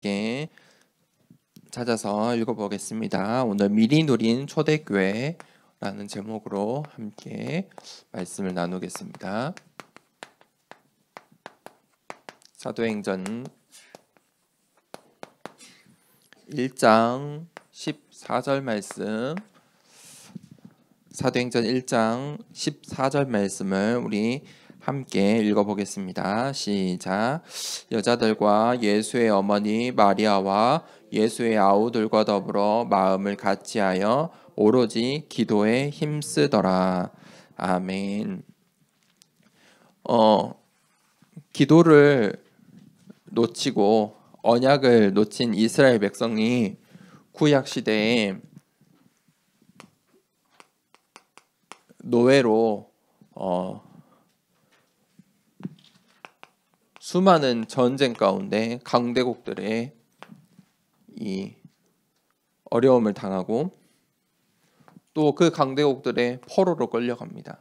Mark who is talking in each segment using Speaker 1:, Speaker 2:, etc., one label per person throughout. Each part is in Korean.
Speaker 1: 함께 찾아서 읽어보겠습니다. 오늘 미리 누린 초대교회라는 제목으로 함께 말씀을 나누겠습니다. 사도행전 1장 14절 말씀, 사도행전 1장 14절 말씀을 우리 함께 읽어보겠습니다. 시작. 여자들과 예수의 어머니 마리아와 예수의 아우들과 더불어 마음을 같이하여 오로지 기도에 힘쓰더라. 아멘. 기도를 놓치고 언약을 놓친 이스라엘 백성이 구약 시대에 노예로 수많은 전쟁 가운데 강대국들의 이 어려움을 당하고 또 그 강대국들의 포로로 끌려갑니다.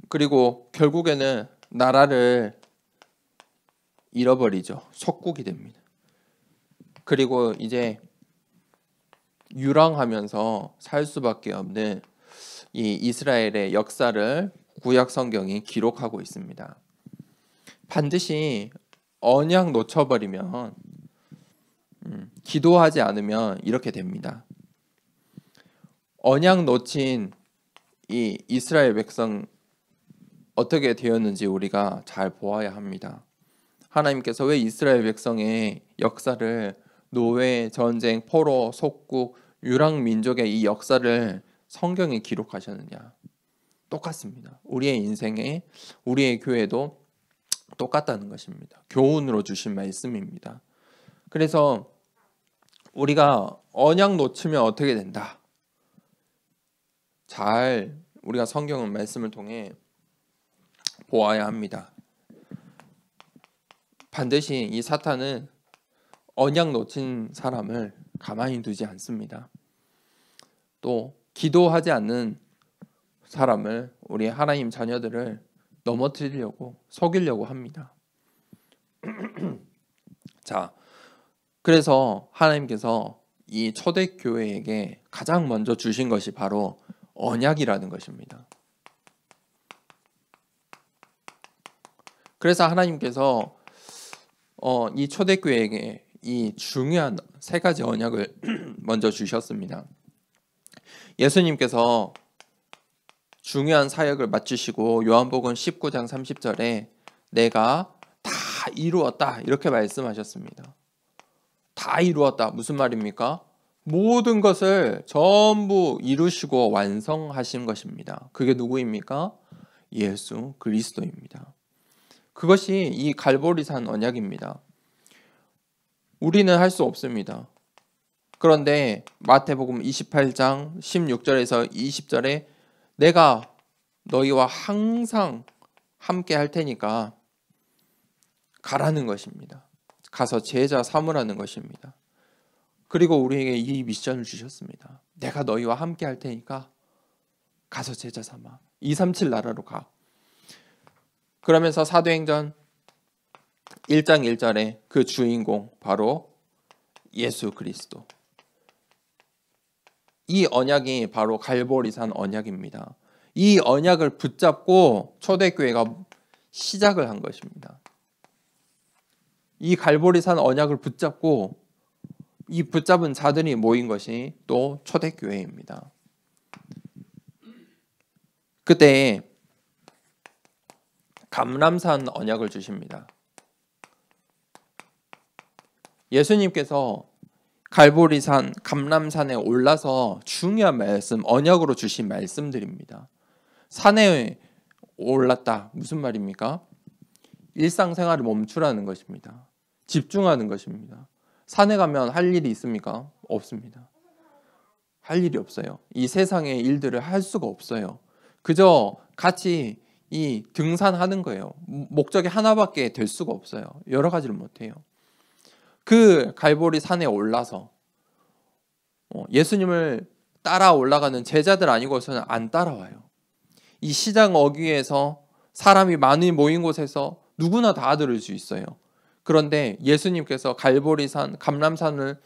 Speaker 1: 그리고 결국에는 나라를 잃어버리죠. 속국이 됩니다. 그리고 이제 유랑하면서 살 수밖에 없는 이 이스라엘의 역사를 구약 성경이 기록하고 있습니다. 반드시 언약 놓쳐버리면 기도하지 않으면 이렇게 됩니다. 언약 놓친 이 이스라엘 백성 어떻게 되었는지 우리가 잘 보아야 합니다. 하나님께서 왜 이스라엘 백성의 역사를 노예, 전쟁, 포로, 속국, 유랑 민족의 이 역사를 성경에 기록하셨느냐? 똑같습니다. 우리의 인생에, 우리의 교회도 똑같다는 것입니다. 교훈으로 주신 말씀입니다. 그래서 우리가 언약 놓치면 어떻게 된다? 잘 우리가 성경 말씀을 통해 보아야 합니다. 반드시 이 사탄은 언약 놓친 사람을 가만히 두지 않습니다. 또 기도하지 않는 사람을, 우리 하나님 자녀들을 넘어뜨리려고, 속이려고 합니다. 자, 그래서 하나님께서 이 초대교회에게 가장 먼저 주신 것이 바로 언약이라는 것입니다. 그래서 하나님께서 이 초대교회에게 이 중요한 세 가지 언약을 먼저 주셨습니다. 예수님께서 중요한 사역을 마치시고 요한복음 19장 30절에 내가 다 이루었다 이렇게 말씀하셨습니다. 다 이루었다. 무슨 말입니까? 모든 것을 전부 이루시고 완성하신 것입니다. 그게 누구입니까? 예수 그리스도입니다. 그것이 이 갈보리산 언약입니다. 우리는 할 수 없습니다. 그런데 마태복음 28장 16절에서 20절에 내가 너희와 항상 함께 할 테니까 가라는 것입니다. 가서 제자 삼으라는 것입니다. 그리고 우리에게 이 미션을 주셨습니다. 내가 너희와 함께 할 테니까 가서 제자 삼아. 237 나라로 가. 그러면서 사도행전 1장 1절에 그 주인공 바로 예수 그리스도. 이 언약이 바로 갈보리산 언약입니다. 이 언약을 붙잡고 초대교회가 시작을 한 것입니다. 이 갈보리산 언약을 붙잡고 이 붙잡은 자들이 모인 것이 또 초대교회입니다. 그때 감람산 언약을 주십니다. 예수님께서 갈보리산, 감람산에 올라서 중요한 말씀, 언약으로 주신 말씀들입니다. 산에 올랐다. 무슨 말입니까? 일상생활을 멈추라는 것입니다. 집중하는 것입니다. 산에 가면 할 일이 있습니까? 없습니다. 할 일이 없어요. 이 세상의 일들을 할 수가 없어요. 그저 같이 이 등산하는 거예요. 목적이 하나밖에 될 수가 없어요. 여러 가지를 못해요. 그 갈보리 산에 올라서 예수님을 따라 올라가는 제자들 아니고서는 안 따라와요. 이 시장 어귀에서 사람이 많이 모인 곳에서 누구나 다 들을 수 있어요. 그런데 예수님께서 갈보리산, 감람산을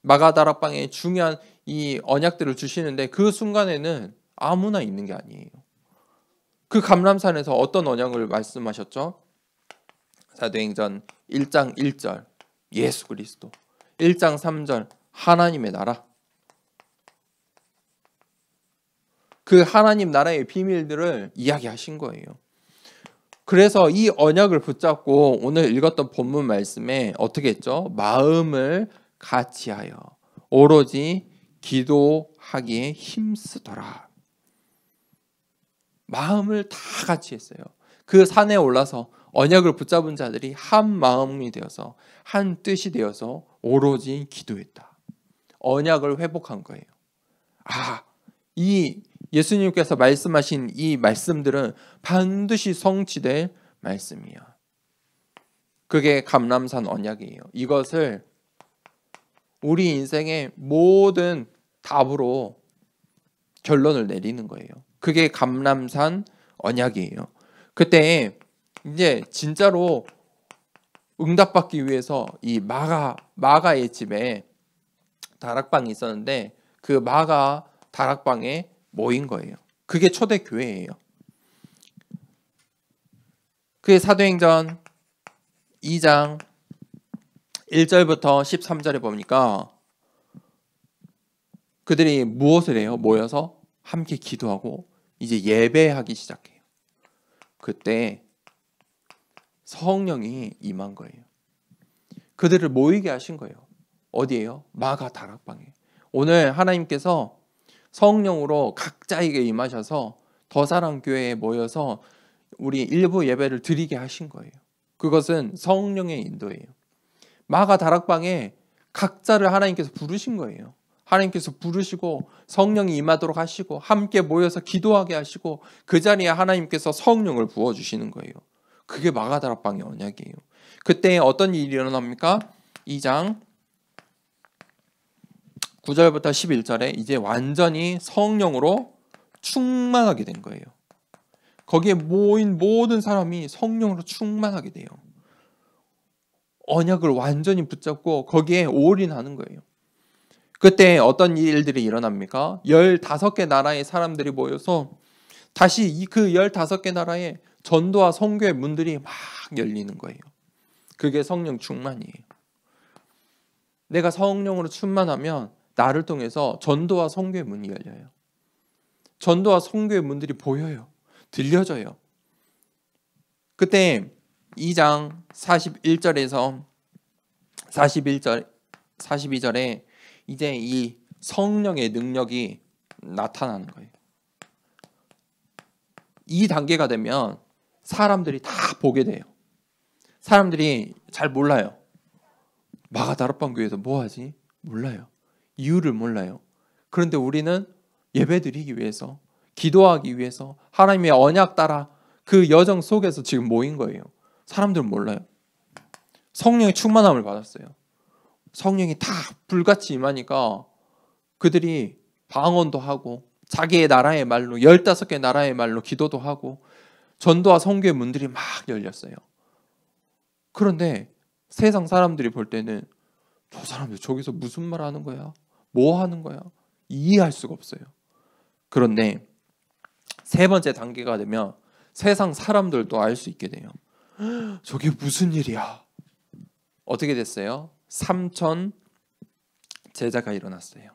Speaker 1: 마가다락방에 중요한 이 언약들을 주시는데 그 순간에는 아무나 있는 게 아니에요. 그 감람산에서 어떤 언약을 말씀하셨죠? 사도행전 1장 1절 예수 그리스도, 1장 3절 하나님의 나라. 그 하나님 나라의 비밀들을 이야기하신 거예요. 그래서 이 언약을 붙잡고 오늘 읽었던 본문 말씀에 어떻게 했죠? 마음을 같이하여 오로지 기도하기에 힘쓰더라. 마음을 다 같이 했어요. 그 산에 올라서 언약을 붙잡은 자들이 한 마음이 되어서 한 뜻이 되어서 오로지 기도했다. 언약을 회복한 거예요. 이 예수님께서 말씀하신 이 말씀들은 반드시 성취될 말씀이야. 그게 감람산 언약이에요. 이것을 우리 인생의 모든 답으로 결론을 내리는 거예요. 그게 감람산 언약이에요. 그때 이제 진짜로 응답받기 위해서 이 마가의 집에 다락방이 있었는데 그 마가 다락방에 모인 거예요. 그게 초대교회예요. 그게 사도행전 2장 1절부터 13절에 보니까 그들이 무엇을 해요? 모여서 함께 기도하고 이제 예배하기 시작해요. 그때 성령이 임한 거예요. 그들을 모이게 하신 거예요. 어디예요? 마가 다락방에. 오늘 하나님께서 성령으로 각자에게 임하셔서 더사랑교회에 모여서 우리 일부 예배를 드리게 하신 거예요. 그것은 성령의 인도예요. 마가 다락방에 각자를 하나님께서 부르신 거예요. 하나님께서 부르시고 성령이 임하도록 하시고 함께 모여서 기도하게 하시고 그 자리에 하나님께서 성령을 부어주시는 거예요. 그게 마가 다락방의 언약이에요. 그때 어떤 일이 일어납니까? 2장 9절부터 11절에 이제 완전히 성령으로 충만하게 된 거예요. 거기에 모인 모든 사람이 성령으로 충만하게 돼요. 언약을 완전히 붙잡고 거기에 올인하는 거예요. 그때 어떤 일들이 일어납니까? 15개 나라의 사람들이 모여서 다시 그 15개 나라의 전도와 선교의 문들이 막 열리는 거예요. 그게 성령 충만이에요. 내가 성령으로 충만하면 나를 통해서 전도와 선교의 문이 열려요. 전도와 선교의 문들이 보여요. 들려져요. 그때 2장 41절에서 42절에 이제 이 성령의 능력이 나타나는 거예요. 이 단계가 되면 사람들이 다 보게 돼요. 사람들이 잘 몰라요. 마가 다락방 교회에서 뭐 하지? 몰라요. 이유를 몰라요. 그런데 우리는 예배드리기 위해서, 기도하기 위해서 하나님의 언약 따라 그 여정 속에서 지금 모인 거예요. 사람들은 몰라요. 성령의 충만함을 받았어요. 성령이 다 불같이 임하니까 그들이 방언도 하고 자기의 나라의 말로 15개 나라의 말로 기도도 하고 전도와 선교의 문들이 막 열렸어요. 그런데 세상 사람들이 볼 때는 저 사람들 저기서 무슨 말 하는 거야? 뭐 하는 거야? 이해할 수가 없어요. 그런데 세 번째 단계가 되면 세상 사람들도 알 수 있게 돼요. 저게 무슨 일이야? 어떻게 됐어요? 3,000 제자가 일어났어요.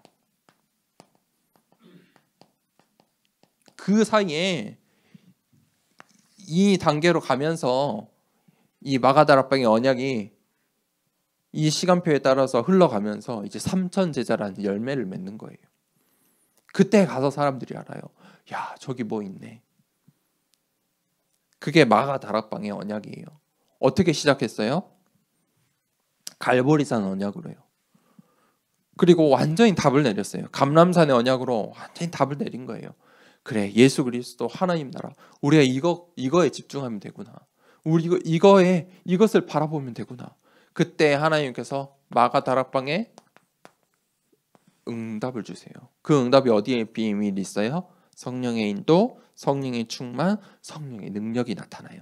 Speaker 1: 그 사이에 이 단계로 가면서 이 마가다락방의 언약이 이 시간표에 따라서 흘러가면서 이제 3,000 제자라는 열매를 맺는 거예요. 그때 가서 사람들이 알아요. 야, 저기 뭐 있네. 그게 마가다락방의 언약이에요. 어떻게 시작했어요? 갈보리산 언약으로요. 그리고 완전히 답을 내렸어요. 감람산의 언약으로 완전히 답을 내린 거예요. 그래, 예수 그리스도 하나님 나라. 우리가 이거에 집중하면 되구나. 우리 이것을 바라보면 되구나. 그때 하나님께서 마가다락방에 응답을 주세요. 그 응답이 어디에 비밀이 있어요? 성령의 인도, 성령의 충만, 성령의 능력이 나타나요.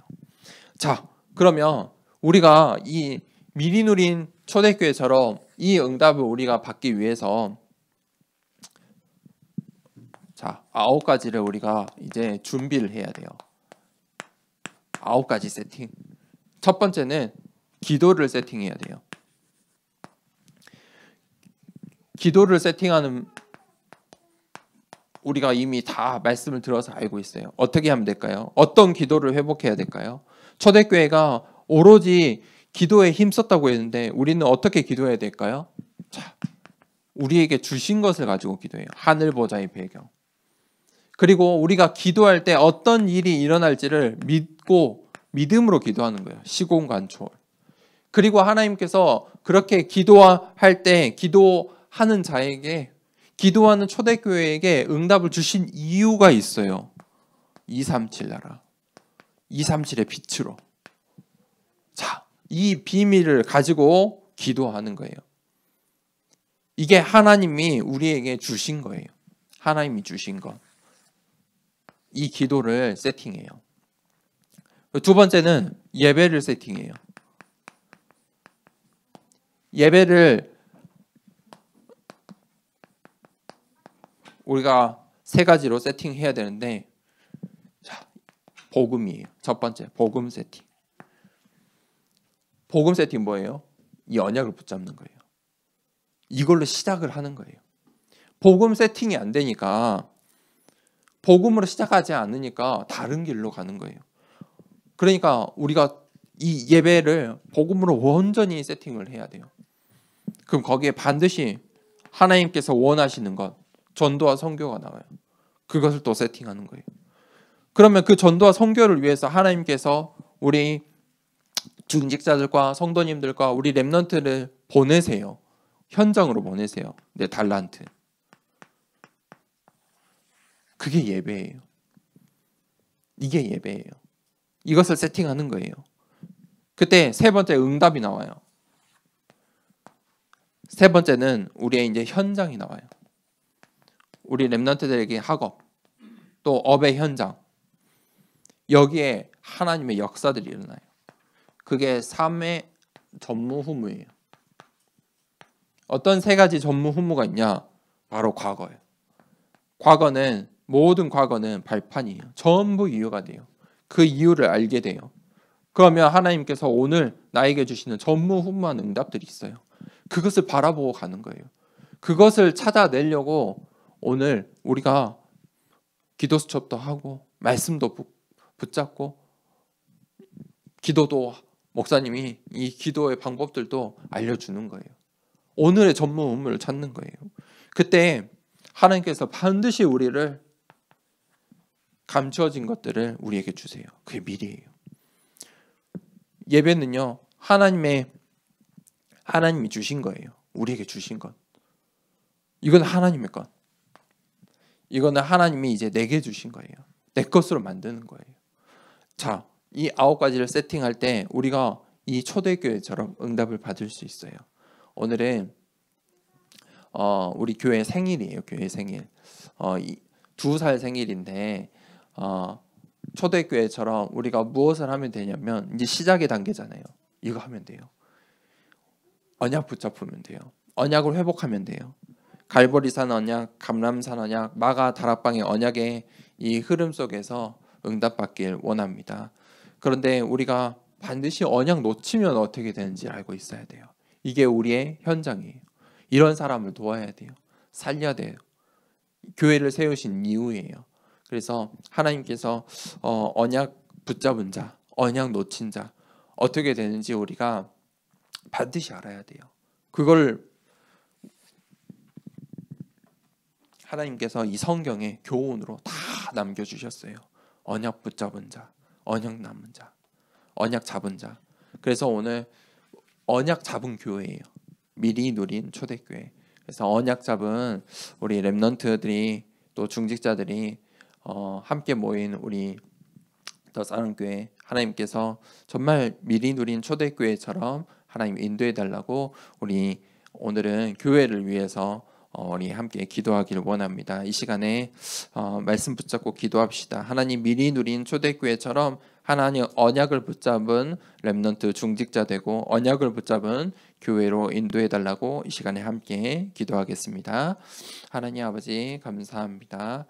Speaker 1: 자, 그러면 우리가 이 미리 누린 초대교회처럼 이 응답을 우리가 받기 위해서 자, 9가지를 우리가 이제 준비를 해야 돼요. 9가지 세팅. 첫 번째는 기도를 세팅해야 돼요. 기도를 세팅하는 우리가 이미 다 말씀을 들어서 알고 있어요. 어떻게 하면 될까요? 어떤 기도를 회복해야 될까요? 초대교회가 오로지 기도에 힘썼다고 했는데 우리는 어떻게 기도해야 될까요? 자, 우리에게 주신 것을 가지고 기도해요. 하늘 보좌의 배경. 그리고 우리가 기도할 때 어떤 일이 일어날지를 믿고 믿음으로 기도하는 거예요. 시공간초월. 그리고 하나님께서 그렇게 기도할 때 기도하는 자에게 기도하는 초대교회에게 응답을 주신 이유가 있어요. 237 나라. 237의 빛으로. 자, 이 비밀을 가지고 기도하는 거예요. 이게 하나님이 우리에게 주신 거예요. 하나님이 주신 것. 이 기도를 세팅해요. 두 번째는 예배를 세팅해요. 예배를 우리가 세 가지로 세팅해야 되는데 자, 복음이에요. 첫 번째, 복음 세팅. 복음 세팅 뭐예요? 이 언약을 붙잡는 거예요. 이걸로 시작을 하는 거예요. 복음 세팅이 안 되니까 복음으로 시작하지 않으니까 다른 길로 가는 거예요. 그러니까 우리가 이 예배를 복음으로 온전히 세팅을 해야 돼요. 그럼 거기에 반드시 하나님께서 원하시는 것, 전도와 선교가 나와요. 그것을 또 세팅하는 거예요. 그러면 그 전도와 선교를 위해서 하나님께서 우리 중직자들과 성도님들과 우리 렘넌트를 보내세요. 현장으로 보내세요. 내 달란트. 그게 예배예요. 이게 예배예요. 이것을 세팅하는 거예요. 그때 세 번째 응답이 나와요. 세 번째는 우리의 이제 현장이 나와요. 우리 렘넌트들에게 학업, 또 업의 현장. 여기에 하나님의 역사들이 일어나요. 그게 삶의 전무후무예요. 어떤 세 가지 전무후무가 있냐? 바로 과거예요. 모든 과거는 발판이에요. 전부 이유가 돼요. 그 이유를 알게 돼요. 그러면 하나님께서 오늘 나에게 주시는 전무후무한 응답들이 있어요. 그것을 바라보고 가는 거예요. 그것을 찾아내려고 오늘 우리가 기도 수첩도 하고 말씀도 붙잡고 기도도 목사님이 이 기도의 방법들도 알려주는 거예요. 오늘의 전무후무를 찾는 거예요. 그때 하나님께서 반드시 우리를 감추어진 것들을 우리에게 주세요. 그게 미리예요. 예배는요, 하나님이 주신 거예요. 우리에게 주신 것. 이건 하나님의 것. 이거는 하나님이 이제 내게 주신 거예요. 내 것으로 만드는 거예요. 자, 이 9가지를 세팅할 때 우리가 이 초대교회처럼 응답을 받을 수 있어요. 오늘은 우리 교회 생일이에요. 교회 생일. 2살 생일인데 초대교회처럼 우리가 무엇을 하면 되냐면 이제 시작의 단계잖아요. 이거 하면 돼요. 언약 붙잡으면 돼요. 언약을 회복하면 돼요. 갈보리산 언약, 감람산 언약, 마가 다락방의 언약의 이 흐름 속에서 응답받길 원합니다. 그런데 우리가 반드시 언약 놓치면 어떻게 되는지 알고 있어야 돼요. 이게 우리의 현장이에요. 이런 사람을 도와야 돼요. 살려야 돼요. 교회를 세우신 이유예요. 그래서 하나님께서 언약 붙잡은 자, 언약 놓친 자 어떻게 되는지 우리가 반드시 알아야 돼요. 그걸 하나님께서 이 성경에 교훈으로 다 남겨주셨어요. 언약 붙잡은 자, 언약 남은 자, 언약 잡은 자. 그래서 오늘 언약 잡은 교회예요. 미리 누린 초대교회. 그래서 언약 잡은 우리 렘넌트들이 또 중직자들이 함께 모인 우리 더 사랑교회 하나님께서 정말 미리 누린 초대교회처럼 하나님 인도해 달라고 우리 오늘은 교회를 위해서 우리 함께 기도하기를 원합니다. 이 시간에 말씀 붙잡고 기도합시다. 하나님 미리 누린 초대교회처럼 하나님 언약을 붙잡은 렘넌트 중직자 되고 언약을 붙잡은 교회로 인도해 달라고 이 시간에 함께 기도하겠습니다. 하나님 아버지 감사합니다.